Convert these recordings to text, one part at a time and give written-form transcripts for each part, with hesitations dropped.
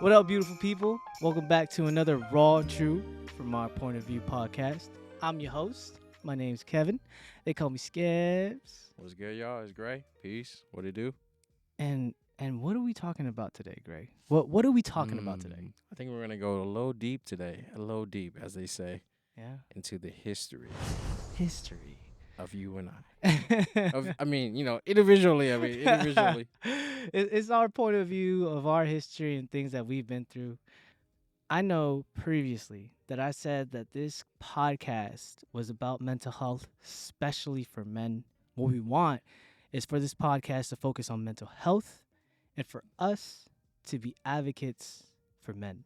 What up, beautiful people? Welcome back to another Raw and True from our point of view podcast. I'm your host. My name's Kevin. They call me Scabs. What's good, y'all? It's Gray. Peace. What it do? And what are we talking about today, Gray? What are we talking about today? I think we're gonna go a little deep today, a little deep, as they say, Yeah, into the history history. of you and I. Individually. Individually. It's our point of view of our history and things that we've been through. I know previously that I said that this podcast was about mental health, especially for men. What we want is for this podcast to focus on mental health and for us to be advocates for men.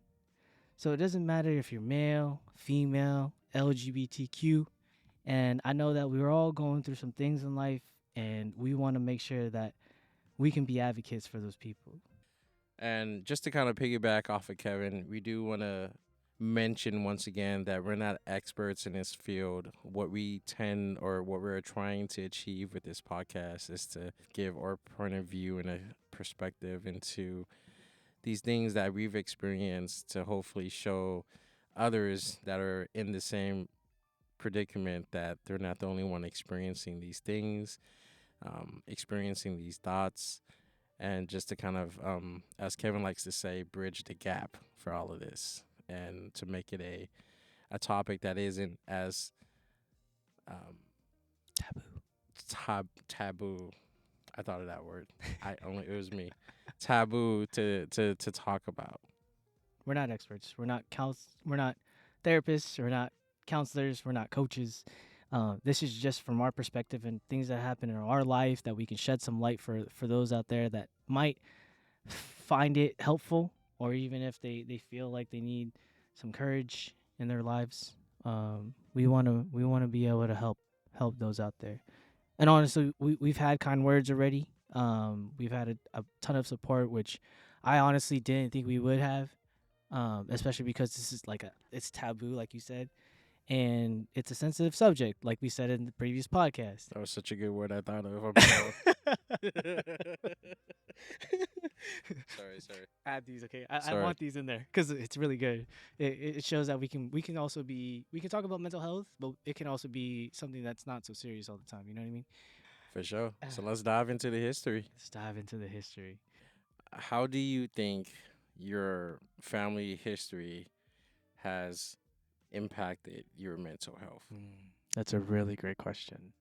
So it doesn't matter if you're male, female, LGBTQ. And I know that we're all going through some things in life, and we want to make sure that we can be advocates for those people. And just to kind of piggyback off of Kevin, we do want to mention once again that we're not experts in this field. What we tend or what we're trying to achieve with this podcast is to give our point of view and a perspective into these things that we've experienced to hopefully show others that are in the same predicament that they're not the only one experiencing these things, experiencing these thoughts, and just to kind of, as Kevin likes to say, bridge the gap for all of this and to make it a topic that isn't as taboo. I thought of that word. It was me. Taboo to talk about. We're not experts. We're not therapists. We're not counselors. We're not coaches. This is just from our perspective and things that happen in our life that we can shed some light for those out there that might find it helpful, or even if they feel like they need some courage in their lives. We want to be able to help those out there. And honestly, we've had kind words already. We've had a ton of support, which I honestly didn't think we would have, especially because this is it's taboo, like you said, and it's a sensitive subject, like we said in the previous podcast. That was such a good word I thought of. I'm sorry. sorry. Add these, okay? I Sorry. want these in there because it's really good. It shows that we can also we can talk about mental health, but it can also be something that's not so serious all the time. You know what I mean? For sure. So let's dive into the history. Let's dive into the history. How do you think your family history has impacted your mental health? That's a really great question.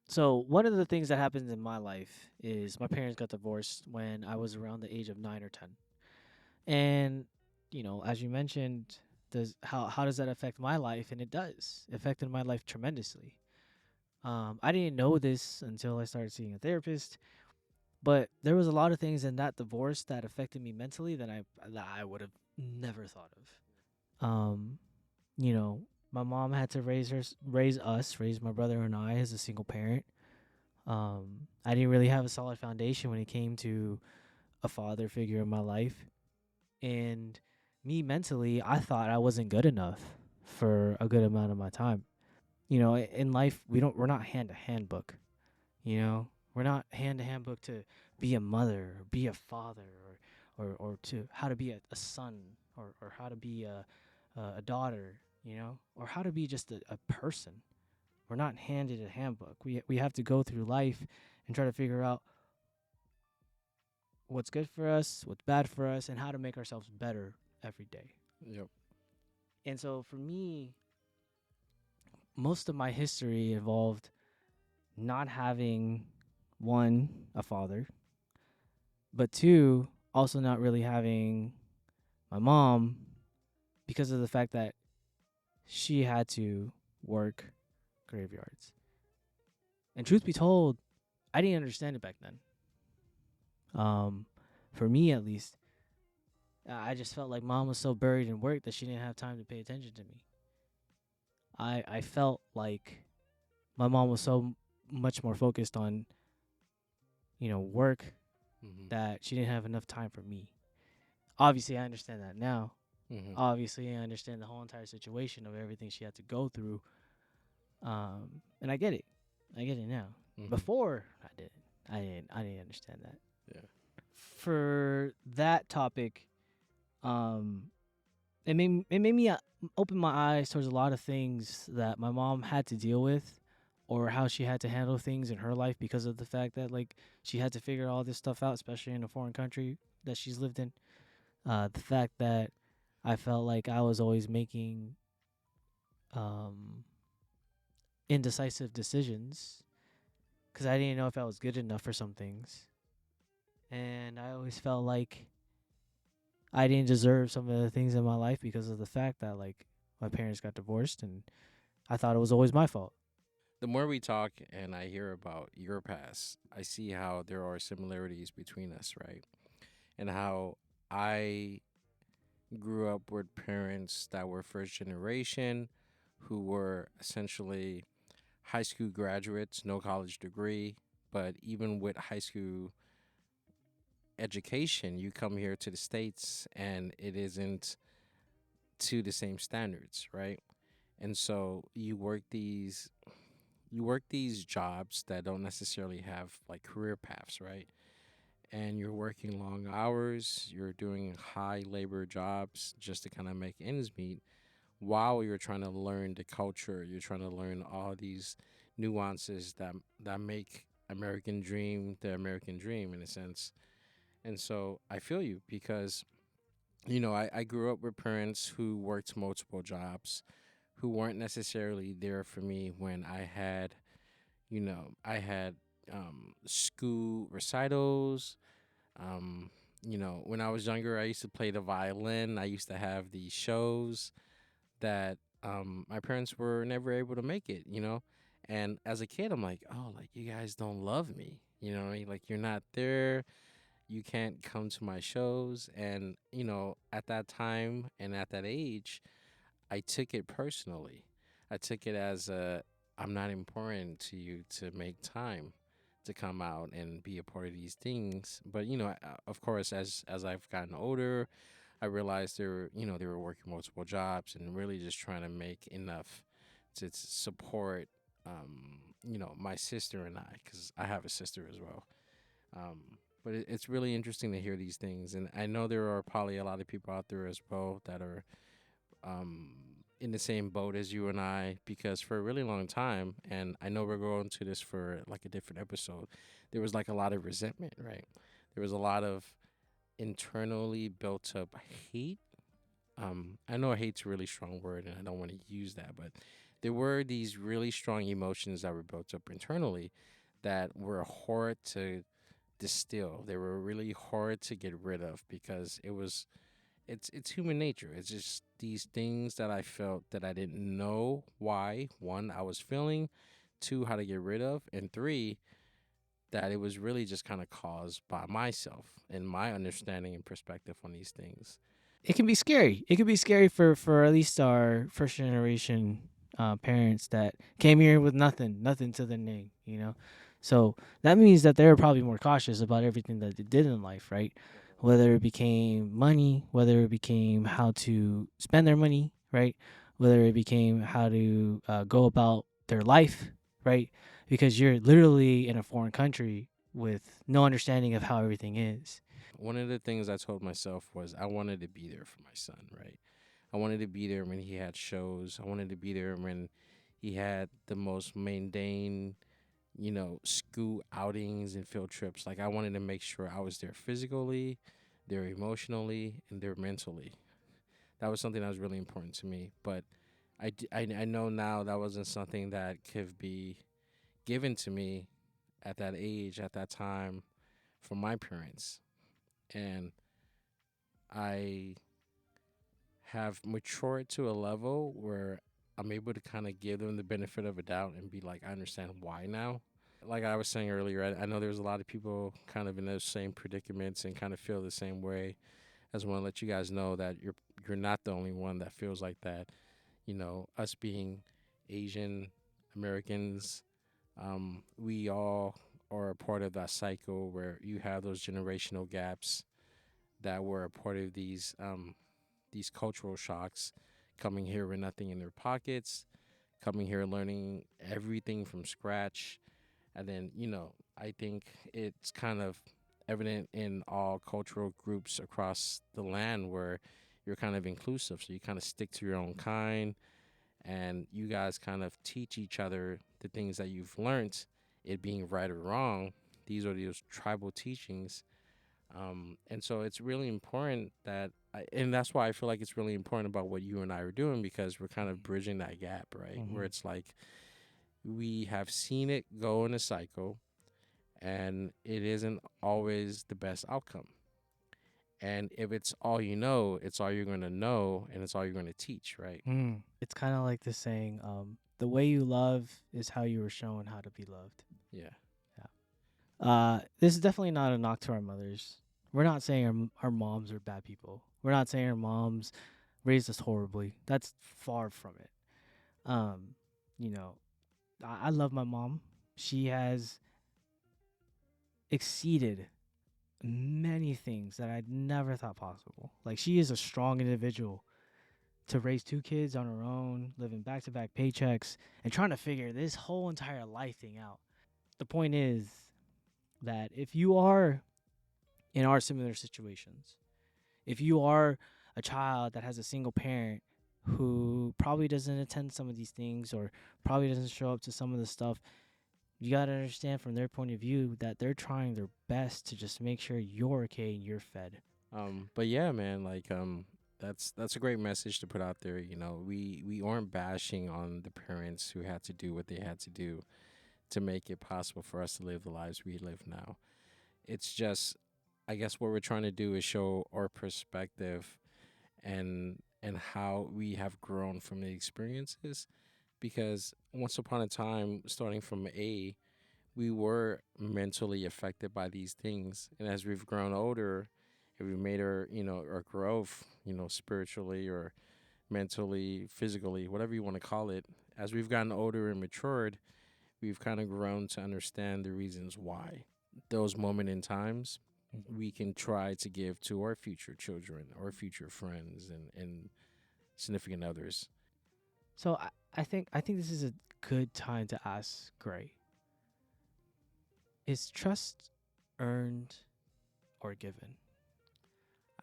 So one of the things that happened in my life is my parents got divorced when I was around the age of 9 or 10, and as you mentioned, how does that affect my life? And it does. It affected my life tremendously. I didn't know this until I started seeing a therapist, but there was a lot of things in that divorce that affected me mentally that I would have never thought of. You know, my mom had to raise my brother and I as a single parent. I didn't really have a solid foundation when it came to a father figure in my life, and me mentally, I thought I wasn't good enough for a good amount of my time. In life, we're not hand to hand book. We're not hand to hand book to be a mother or be a father or to how to be a son or how to be a daughter, or how to be just a person. We're not handed a handbook. We have to go through life and try to figure out what's good for us, what's bad for us, and how to make ourselves better every day. Yep. And so for me, most of my history involved not having, one, a father, but two, also not really having my mom because of the fact that she had to work graveyards. And truth be told, I didn't understand it back then. For me at least, I just felt like mom was so buried in work that she didn't have time to pay attention to me. I felt like my mom was so much more focused on, work that she didn't have enough time for me. Obviously, I understand that now. Obviously, I understand the whole entire situation of everything she had to go through. And I get it. I get it now. Before I didn't understand that. Yeah. for that topic, um, it made me open my eyes towards a lot of things that my mom had to deal with, or how she had to handle things in her life because of the fact that like she had to figure all this stuff out, especially in a foreign country that she's lived in. The fact that I felt like I was always making um, indecisive decisions because I didn't know if I was good enough for some things, and I always felt like I didn't deserve some of the things in my life because of the fact that like my parents got divorced, and I thought it was always my fault. The more we talk and I hear about your past, I see how there are similarities between us, right? And how I grew up with parents that were first generation who were essentially high school graduates, no college degree. But even with high school education, you come here to the States and it isn't to the same standards, right? And so you work these jobs that don't necessarily have like career paths, right? And you're working long hours, you're doing high labor jobs just to kind of make ends meet while you're trying to learn the culture, you're trying to learn all these nuances that make American dream the American dream in a sense. And so I feel you because I grew up with parents who worked multiple jobs, who weren't necessarily there for me when I had school recitals. Um, when I was younger, I used to play the violin. I used to have these shows that my parents were never able to make it. And as a kid, I'm like, oh, like you guys don't love me. What I mean? Like you're not there. You can't come to my shows. And, at that time and at that age, I took it personally. I took it as I'm not important to you to make time to come out and be a part of these things. But of course, as I've gotten older, I realized they were working multiple jobs and really just trying to make enough to support my sister and I, because I have a sister as well. But it's really interesting to hear these things, and I know there are probably a lot of people out there as well that are um, in the same boat as you and I, because for a really long time, and I know we're going to this for like a different episode, there was like a lot of resentment, right? There was a lot of internally built up hate. I know hate's a really strong word, and I don't want to use that, but there were these really strong emotions that were built up internally that were hard to distill. They were really hard to get rid of because it's human nature. It's just these things that I felt that I didn't know why, one, I was feeling, two, how to get rid of, and three, that it was really just kind of caused by myself and my understanding and perspective on these things. It can be scary. It can be scary for at least our first generation parents that came here with nothing to their name. So that means that they're probably more cautious about everything that they did in life, right? Whether it became money, whether it became how to spend their money, right? Whether it became how to go about their life, right? Because you're literally in a foreign country with no understanding of how everything is. One of the things I told myself was I wanted to be there for my son, right? I wanted to be there when he had shows. I wanted to be there when he had the most mundane, school outings and field trips. Like I wanted to make sure I was there physically, there emotionally, and there mentally. That was something that was really important to me. But I know now that wasn't something that could be given to me at that age, at that time, from my parents. And I have matured to a level where I'm able to kind of give them the benefit of a doubt and be like, I understand why now. Like I was saying earlier, I know there's a lot of people kind of in those same predicaments and kind of feel the same way. I just want to let you guys know that you're not the only one that feels like that. Us being Asian Americans, we all are a part of that cycle where you have those generational gaps that were a part of these cultural shocks, coming here with nothing in their pockets, coming here learning everything from scratch. And then, I think it's kind of evident in all cultural groups across the land where you're kind of inclusive. So you kind of stick to your own kind, and you guys kind of teach each other the things that you've learned, it being right or wrong. These are those tribal teachings. And so it's really important and that's why I feel like it's really important about what you and I are doing, because we're kind of bridging that gap, right? Where Mm-hmm. it's like we have seen it go in a cycle, and it isn't always the best outcome. And if it's all you know, it's all you're going to know, and it's all you're going to teach, right? Mm. It's kind of like the saying, the way you love is how you were shown how to be loved. Yeah. Yeah. This is definitely not a knock to our mothers. We're not saying our moms are bad people. We're not saying our moms raised us horribly. That's far from it. Um, you know, I love my mom. She has exceeded many things that I'd never thought possible. Like, she is a strong individual to raise two kids on her own, living back to back paychecks, and trying to figure this whole entire life thing out. The point is that if you are in our similar situations, if you are a child that has a single parent who probably doesn't attend some of these things or probably doesn't show up to some of the stuff, you got to understand from their point of view that they're trying their best to just make sure you're okay and you're fed. But yeah, man, like that's a great message to put out there. You know, we aren't bashing on the parents who had to do what they had to do to make it possible for us to live the lives we live now. It's just, I guess what we're trying to do is show our perspective and how we have grown from the experiences, because once upon a time, starting from we were mentally affected by these things, and as we've grown older, and we've made our growth, spiritually or mentally, physically, whatever you want to call it, as we've gotten older and matured, we've kind of grown to understand the reasons why those moment in times Mhm. we can try to give to our future children, our future friends, and significant others. So I think this is a good time to ask Gray. Is trust earned or given?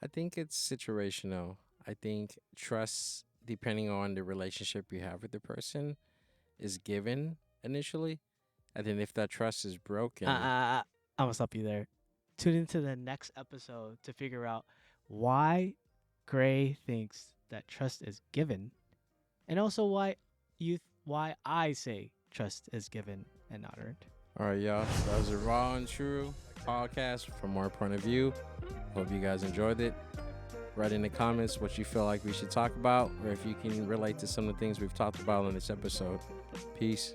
I think it's situational. I think trust, depending on the relationship you have with the person, is given initially. And then if that trust is broken, I'm gonna stop you there. Tune into the next episode to figure out why Gray thinks that trust is given, and also why I say trust is given and not earned. all right, y'all, that was a raw and true podcast from our point of view. Hope you guys enjoyed it. Write in the comments what you feel like we should talk about, or if you can relate to some of the things we've talked about on this episode. Peace.